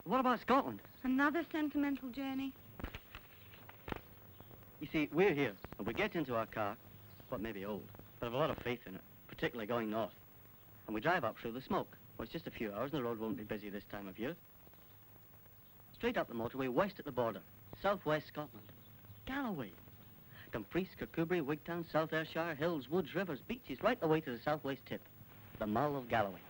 What about Scotland? Another sentimental journey. You see, we're here, and we get into our car, what may be old, but have a lot of faith in it, particularly going north. And we drive up through the smoke. Well, it's just a few hours, and the road won't be busy this time of year. Straight up the motorway, west at the border, southwest Scotland. Galloway. Dumfries, Kirkcudbright, Wigtown, South Ayrshire, hills, woods, rivers, beaches, right the way to the southwest tip, the Mull of Galloway.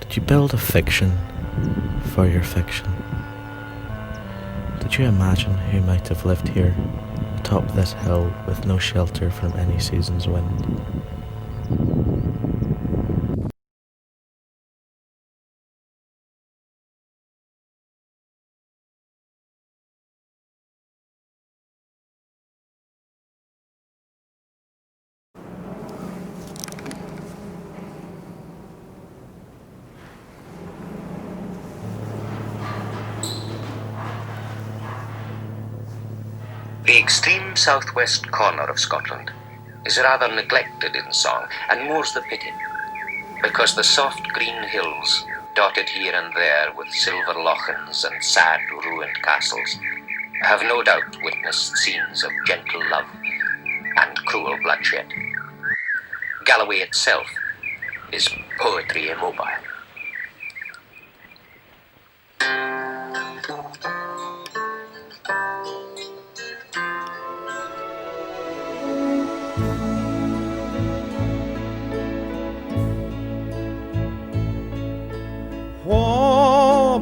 Did you build a fiction for your fiction? Did you imagine who might have lived here, atop this hill, with no shelter from any season's wind? The extreme southwest corner of Scotland is rather neglected in song, and more's the pity, because the soft green hills, dotted here and there with silver lochans and sad ruined castles, have no doubt witnessed scenes of gentle love and cruel bloodshed. Galloway itself is poetry immobile.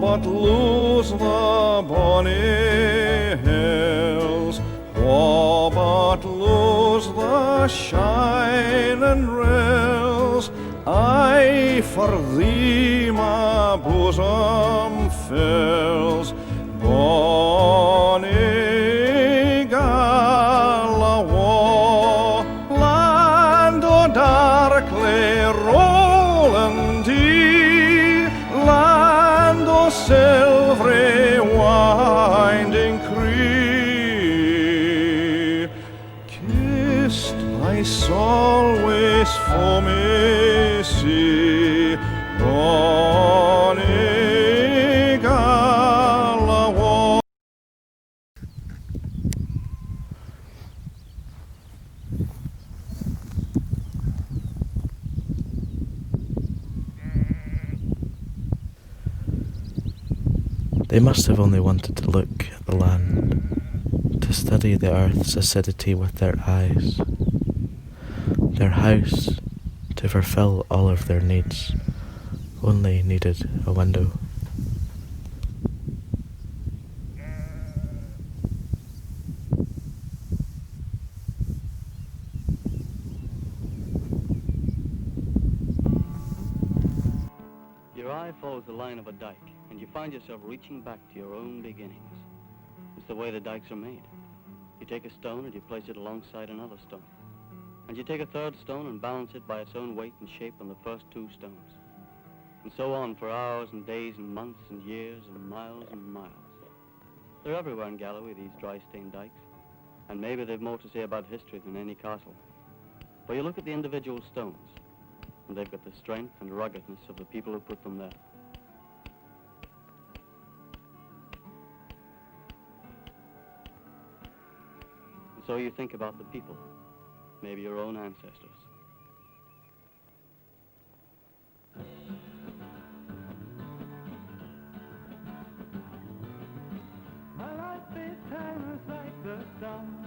But lose the bonny hills, but lose the shining rills. Aye, for thee my bosom fills. Bonny Galloway, land o' darkly rolling dee, land o' silvery winding cree, kissed by Solway's foamy sea. Bonny Galloway. They must have only wanted to look at the land, to study the earth's acidity with their eyes. Their house, to fulfill all of their needs, only needed a window. Your eye follows the line of a dike, and you find yourself reaching back to your own beginnings. It's the way the dikes are made. You take a stone and you place it alongside another stone. And you take a third stone and balance it by its own weight and shape on the first two stones. And so on for hours and days and months and years and miles and miles. They're everywhere in Galloway, these dry-stained dikes. And maybe they've more to say about history than any castle. But you look at the individual stones, and they've got the strength and ruggedness of the people who put them there. And so you think about the people, maybe your own ancestors. My life is timeless like the sun.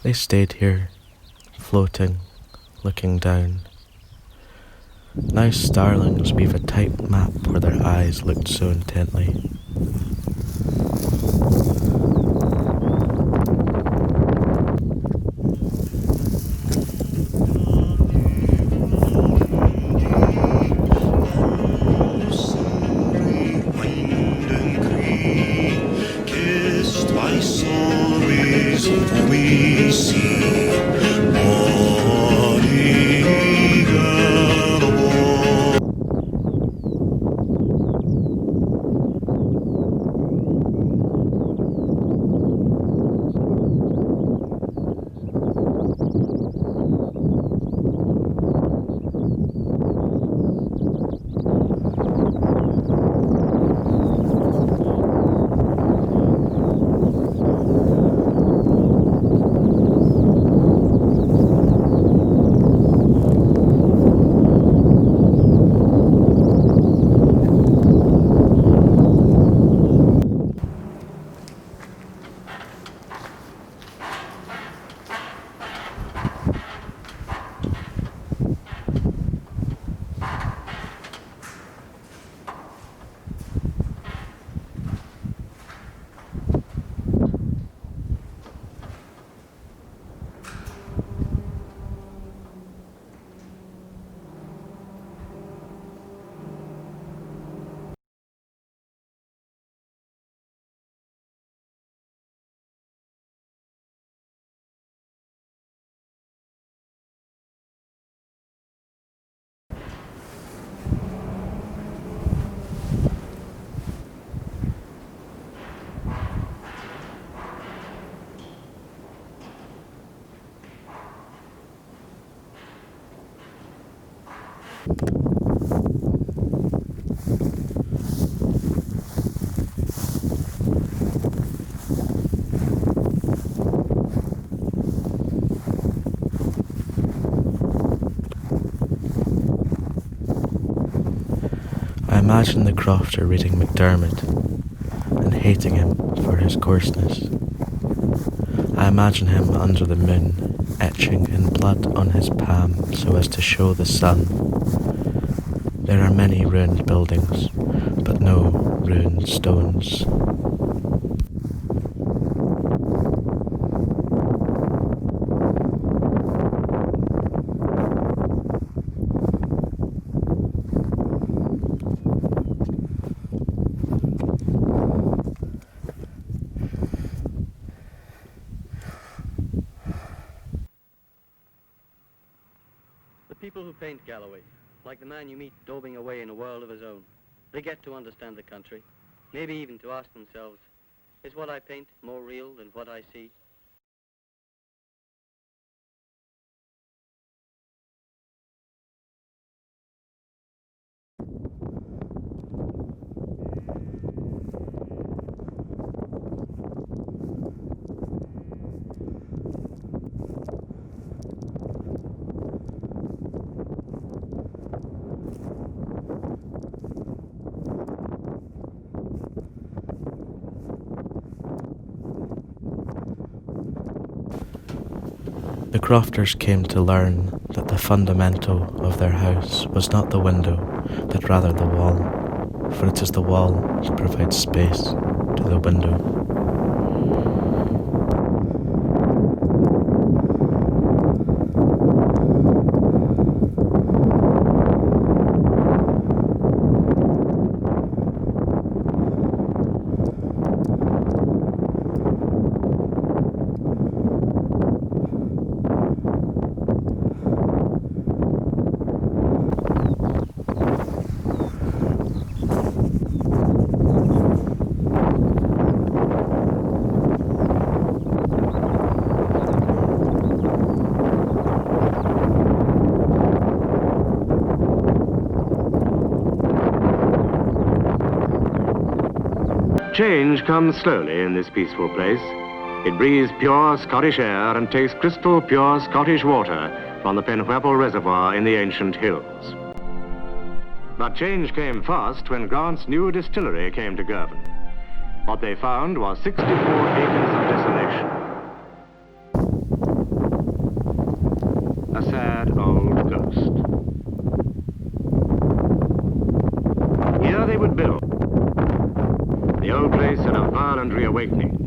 They stayed here, floating, looking down. Now starlings weave a tight map where their eyes looked so intently. I imagine the crofter reading MacDiarmid and hating him for his coarseness. I imagine him under the moon, etching in blood on his palm so as to show the sun. There are many ruined buildings, but no ruined stones. The people who paint Galloway, like the man you meet daubing away in a world of his own, they get to understand the country, maybe even to ask themselves, is what I paint more real than what I see? The crofters came to learn that the fundamental of their house was not the window, but rather the wall, for it is the wall that provides space to the window. Change comes slowly in this peaceful place. It breathes pure Scottish air and takes crystal pure Scottish water from the Penwhepple Reservoir in the ancient hills. But change came fast when Grant's new distillery came to Girvan. What they found was 64 acres of desolation. a sad old ghost. Here they would build. The old place had a violent reawakening.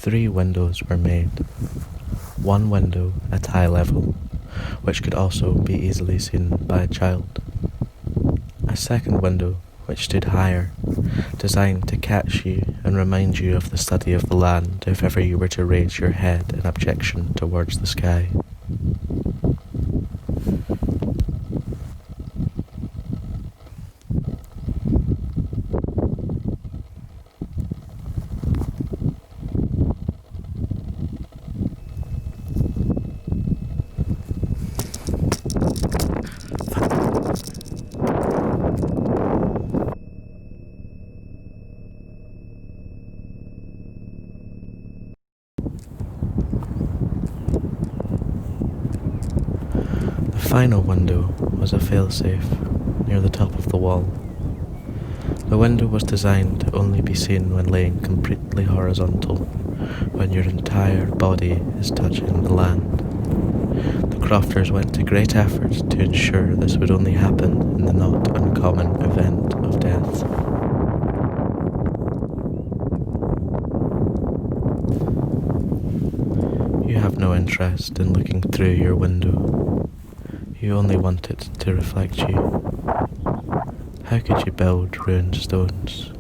Three windows were made. One window at eye level, which could also be easily seen by a child. A second window, which stood higher, designed to catch you and remind you of the study of the land if ever you were to raise your head in objection towards the sky. The final window was a failsafe near the top of the wall. The window was designed to only be seen when laying completely horizontal, when your entire body is touching the land. The crofters went to great efforts to ensure this would only happen in the not uncommon event of death. You have no interest in looking through your window. You only want it to reflect you. How could you build ruined stones?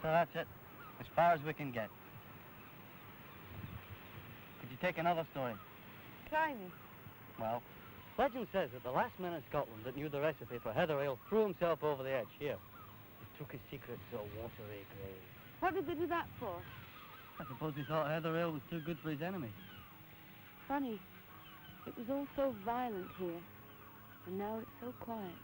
So that's it, as far as we can get. Could you take another story? Try me. Well, legend says that the last man in Scotland that knew the recipe for heather ale threw himself over the edge here. He took his secret to a watery grave. What did they do that for? I suppose he thought heather ale was too good for his enemy. Funny. It was all so violent here, and now it's so quiet.